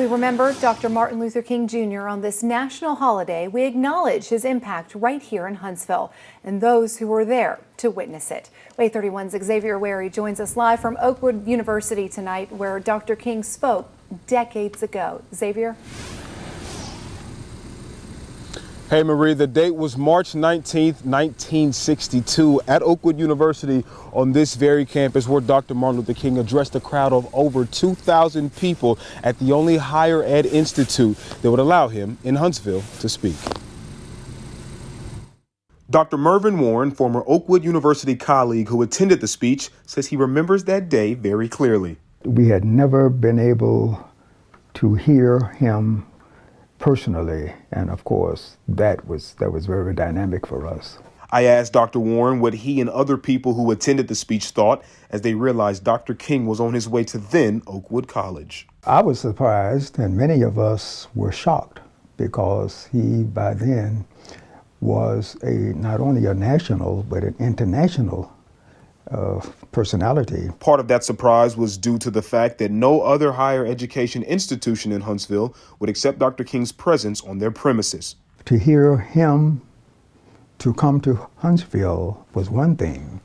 We remember Dr. Martin Luther King Jr. on this national holiday. We acknowledge his impact right here in Huntsville and those who were there to witness it. WAAY 31's Xavier Wary joins us live from Oakwood University tonight, where Dr. King spoke decades ago. Xavier? Hey Marie, the date was March 19th, 1962 at Oakwood University on this very campus where Dr. Martin Luther King addressed a crowd of over 2,000 people at the only higher ed institute that would allow him in Huntsville to speak. Dr. Mervyn Warren, former Oakwood University colleague who attended the speech, says he remembers that day very clearly. We had never been able to hear him personally, and of course that was very dynamic for us. I asked Dr. Warren what he and other people who attended the speech thought as they realized Dr. King was on his way to then Oakwood College. I was surprised, and many of us were shocked, because he by then was not only a national but an international personality. Part of that surprise was due to the fact that no other higher education institution in Huntsville would accept Dr. King's presence on their premises. To hear him to come to Huntsville was one thing,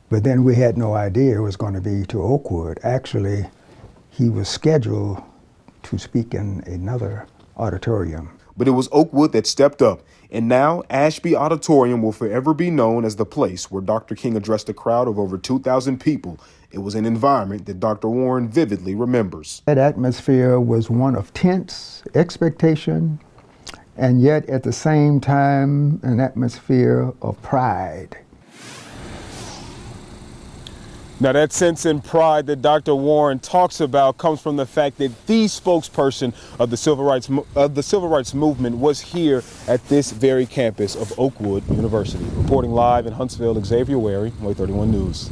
but then we had no idea it was going to be to Oakwood. Actually, he was scheduled to speak in another auditorium. But it was Oakwood that stepped up, and now Ashby Auditorium will forever be known as the place where Dr. King addressed a crowd of over 2,000 people. It was an environment that Dr. Warren vividly remembers. That atmosphere was one of tense expectation, and yet at the same time an atmosphere of pride. Now, that sense and pride that Dr. Warren talks about comes from the fact that the spokesperson of the civil rights movement was here at this very campus of Oakwood University. Reporting live in Huntsville, Xavier Wary, WAAY 31 News.